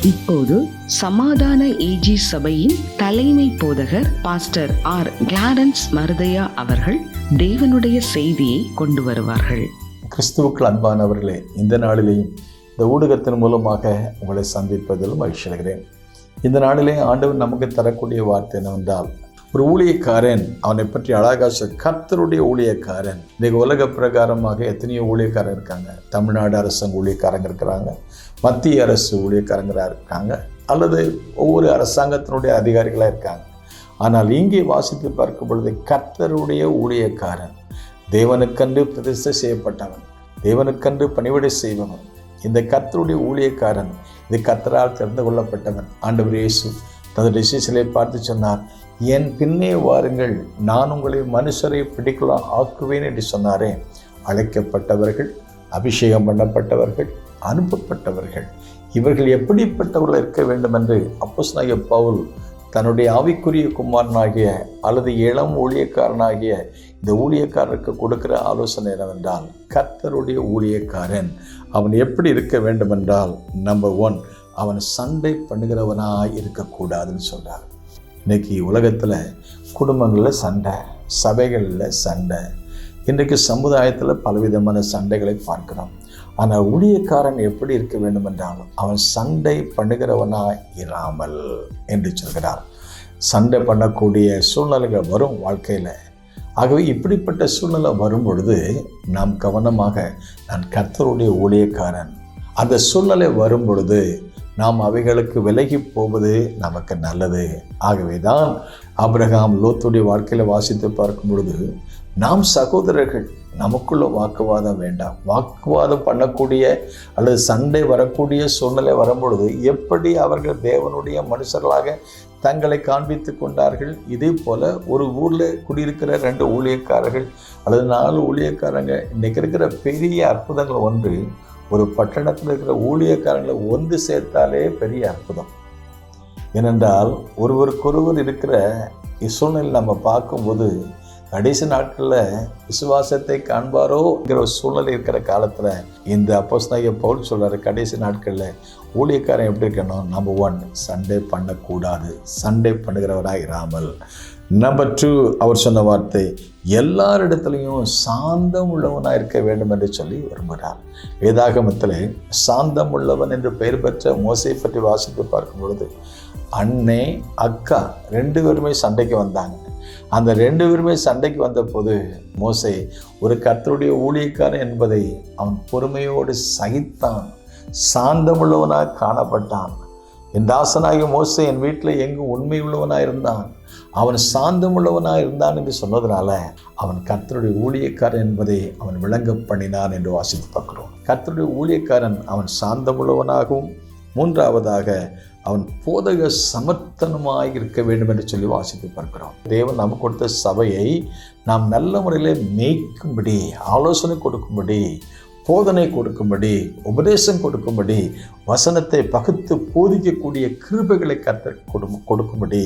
இப்போது சமாதான ஏஜி சபையின் தலைமை போதகர் பாஸ்டர் ஆர் கிளாரன்ஸ் மருதையா அவர்கள் தேவனுடைய செய்தியை கொண்டு வருவார்கள். கிறிஸ்துவுக்குள் அன்பானவர்களே, இந்த நாளிலேயும் இந்த ஊடகத்தின் மூலமாக உங்களை சந்திப்பதில் மகிழ்ச்சி அடைகிறேன். இந்த நாளிலே ஆண்டவர் நமக்கு தரக்கூடிய வார்த்தை என்னவென்றால், ஒரு ஊழியக்காரன் அவனை பற்றி அழகாக கர்த்தருடைய ஊழியக்காரன். இன்றைக்கு உலக பிரகாரமாக எத்தனையோ ஊழியக்காரர் இருக்காங்க. தமிழ்நாடு அரசாங்க ஊழியக்காரங்க இருக்கிறாங்க, மத்திய அரசு ஊழியக்காரங்களாக இருக்காங்க, அல்லது ஒவ்வொரு அரசாங்கத்தினுடைய அதிகாரிகளாக இருக்காங்க. ஆனால் இங்கே வாசித்து பார்க்கும் பொழுது கர்த்தருடைய ஊழியக்காரன், தேவனுக்கென்று பிரதிஷ்டை செய்யப்பட்டவன், தேவனுக்கென்று பணிவிடை செய்பவன், இந்த கர்த்தருடைய ஊழியக்காரன், இது கர்த்தரால் தெரிந்து கொள்ளப்பட்டவன். ஆண்டவர் இயேசு தன்னுடைய சீஷரை பார்த்து சொன்னார், என் பின்னே வாருங்கள், நான் உங்களை மனுஷரை பிடிக்கலாம் ஆக்குவேன் என்று சொன்னாரே. அழைக்கப்பட்டவர்கள், அபிஷேகம் பண்ணப்பட்டவர்கள், அனுப்பப்பட்டவர்கள், இவர்கள் எப்படிப்பட்டவர்கள் இருக்க வேண்டும் என்று அப்போஸ்தலனாகிய பவுல் தன்னுடைய ஆவிக்குரிய குமாரனாகிய அல்லது இளம் ஊழியக்காரனாகிய இந்த ஊழியக்காரருக்கு கொடுக்கிற ஆலோசனை என்னவென்றால், கர்த்தருடைய ஊழியக்காரன் அவன் எப்படி இருக்க வேண்டும் என்றால், நம்பர் 1, அவன் சண்டை பண்ணுகிறவனாய் இருக்கக்கூடாதுன்னு சொல்கிறார். இன்றைக்கி உலகத்தில் குடும்பங்களில் சண்டை, சபைகளில் சண்டை, இன்றைக்கு சமுதாயத்தில் பலவிதமான சண்டைகளை பார்க்கிறோம். ஆனால் ஊழியக்காரன் எப்படி இருக்க வேண்டும் என்றாலும் அவன் சண்டை பண்ணுகிறவனாய் இராமல் என்று சொல்கிறார். சண்டை பண்ணக்கூடிய சூழ்நிலைகள் வரும் வாழ்க்கையில். ஆகவே இப்படிப்பட்ட சூழ்நிலை வரும் பொழுது நாம் கவனமாக, நான் கர்த்தருடைய ஊழியக்காரன், அந்த சூழ்நிலை வரும் பொழுது நாம் அவைகளுக்கு விலகி போவது நமக்கு நல்லது. ஆகவே தான் ஆபிரகாம் லோத்துடைய வாழ்க்கையில் வாசித்து பார்க்கும் பொழுது, நாம் சகோதரர்கள், நமக்குள்ள வாக்குவாதம் வேண்டாம். வாக்குவாதம் பண்ணக்கூடிய அல்லது சண்டை வரக்கூடிய சூழ்நிலை வரும்பொழுது எப்படி அவர்கள் தேவனுடைய மனுஷர்களாக தங்களை காண்பித்து கொண்டார்கள். இதே போல் ஒரு ஊரில் குடியிருக்கிற 2 ஊழியக்காரர்கள் அல்லது 4 ஊழியக்காரங்க, இன்றைக்கி இருக்கிற பெரிய அற்புதங்கள் ஒன்று, ஒரு பட்டணத்தில் இருக்கிற ஊழியக்காரங்களை ஒன்று சேர்த்தாலே பெரிய அற்புதம். ஏனென்றால் ஒருவருக்கொருவர் இருக்கிற சூழ்நிலை நம்ம பார்க்கும்போது, கடைசி நாட்களில் விசுவாசத்தை காண்பாரோங்கிற ஒரு சூழ்நிலை இருக்கிற காலத்தில் இந்த அப்போஸ்தலனாகிய பவுல் சொல்கிறார், கடைசி நாட்களில் ஊழியக்காரன் எப்படி இருக்கணும்? நம்பர் 1, சண்டை பண்ணக்கூடாது, சண்டை பண்ணுகிறவராக இராமல். நம்பர் 2, அவர் சொன்ன வார்த்தை, எல்லாரிடத்துலையும் சாந்தம் உள்ளவனாக இருக்க வேண்டும் என்று சொல்லி விரும்புகிறார். வேதாகமத்தில் சாந்தம் உள்ளவன் என்று பெயர் பெற்ற மோசையை பற்றி வாசித்து பார்க்கும் பொழுது, அண்ணே அக்கா 2 பேருமே சண்டைக்கு வந்தாங்க. அந்த 2 பேருமே சண்டைக்கு வந்த போது மோசே ஒரு கர்த்தருடைய ஊழியக்காரன் என்பதை அவன் பொறுமையோடு சகித்தான், சாந்தமுள்ளவனாக காணப்பட்டான். என் தாசனாகிய மோசே என் வீட்டில் எங்கும் உண்மை உள்ளவனாக இருந்தான், அவன் சாந்தமுள்ளவனாக இருந்தான் என்று சொன்னதுனால அவன் கர்த்தருடைய ஊழியக்காரன் என்பதை அவன் விளங்க பண்ணினான் என்று வாசித்து பார்க்கிறோம். கர்த்தருடைய ஊழியக்காரன் அவன் சாந்தமுள்ளவனாகவும், 3ஆவதாக அவன் போதக சமர்த்தனமாக இருக்க வேண்டும் என்று சொல்லி வாசித்து பார்க்கிறோம். தேவன் நமக்கு கொடுத்த சபையை நாம் நல்ல முறையில் மேய்க்கும்படி, ஆலோசனை கொடுக்கும்படி, போதனை கொடுக்கும்படி, உபதேசம் கொடுக்கும்படி, வசனத்தை பகுத்து போதிக்கக்கூடிய கிருபைகளை கர்த்தர் கொடுக்கும்படி,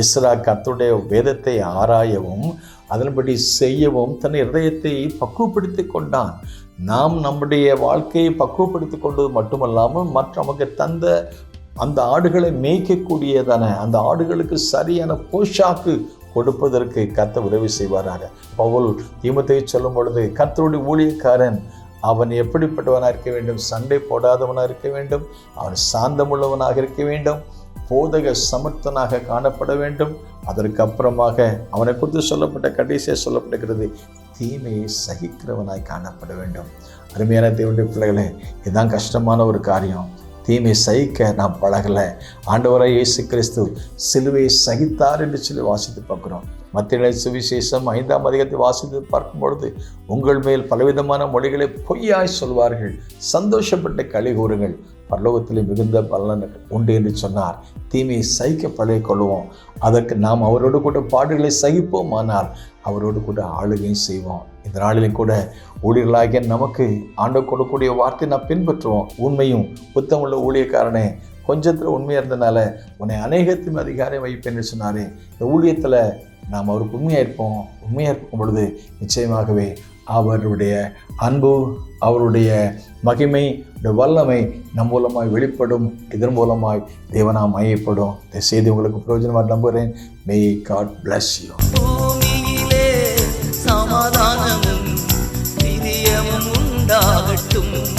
எஸ்ரா கர்த்தருடைய வேதத்தை ஆராயவும் அதன்படி செய்யவும் தன் இதயத்தை பக்குவப்படுத்தி கொண்டான். நாம் நம்முடைய வாழ்க்கையை பக்குவப்படுத்தி கொண்டது மட்டுமல்லாமல் நமக்கு தந்த அந்த ஆடுகளை மேய்க்கக்கூடியதான அந்த ஆடுகளுக்கு சரியான போஷாக்கு கொடுப்பதற்கு கர்த்தர் உதவி செய்வாராக. பவுல் தீமோத்தேயுவை சொல்லும் பொழுது, கர்த்தருடைய ஊழியக்காரன் அவன் எப்படிப்பட்டவனாக இருக்க வேண்டும்? சண்டை போடாதவனாக இருக்க வேண்டும், அவன் சாந்தமுள்ளவனாக இருக்க வேண்டும், போதக சமர்த்தனாக காணப்பட வேண்டும். அதற்கு அப்புறமாக அவனை குறித்து சொல்லப்பட்ட கடைசியாக சொல்லப்பட்டிருக்கிறது, தீமையை சகிக்கிறவனாய் காணப்பட வேண்டும். அருமையான தேவனுடைய பிள்ளைகளே, இதுதான் கஷ்டமான ஒரு காரியம். தீமையை சகிக்க நாம் பழகலை. ஆண்டவராய் இயேசு கிறிஸ்து சிலுவையை சகித்தார் என்று சொல்லி வாசித்து பார்க்கிறோம். மத்திய சுவிசேஷம் 5ஆம் அதிகாரத்தை வாசித்து பார்க்கும் பொழுது, உங்கள் மேல் பலவிதமான மொழிகளை பொய்யாய் சொல்வார்கள், சந்தோஷப்பட்டு களி கூறுங்கள், பரலோகத்தில் மிகுந்த பலன் உண்டு என்று சொன்னார். தீமையை சகிக்க பழகிக்கொள்வோம். அதற்கு நாம் அவரோடு கூட பாடுகளை சகிப்போம், ஆனால் அவரோடு கூட ஆளுகையும் செய்வோம். இந்த நாளிலும் கூட ஊழியர்களாகிய நமக்கு ஆண்டவர் கொடுக்கக்கூடிய வார்த்தை நாம் பின்பற்றுவோம். உண்மையும் புத்தமுள்ள ஊழியக்காரனே, கொஞ்சத்தில் உண்மையாக இருந்தனால உன்னை அநேகத்தின் அதிகாரம் வைப்பேன்னு சொன்னாரே. இந்த ஊழியத்தில் நாம் அவருக்கு உண்மையாக இருப்போம். உண்மையாக இருக்கும் பொழுது நிச்சயமாகவே அவருடைய அன்பு, அவருடைய மகிமை, வல்லமை நம் மூலமாய் வெளிப்படும். இதன் மூலமாய் தேவனாம் மையப்படும். இந்த செய்தி உங்களுக்கு பிரயோஜனமாக நம்புகிறேன். May God bless you. பூமியிலே சமாதானமும் நிதியமும் உண்டாகட்டும்.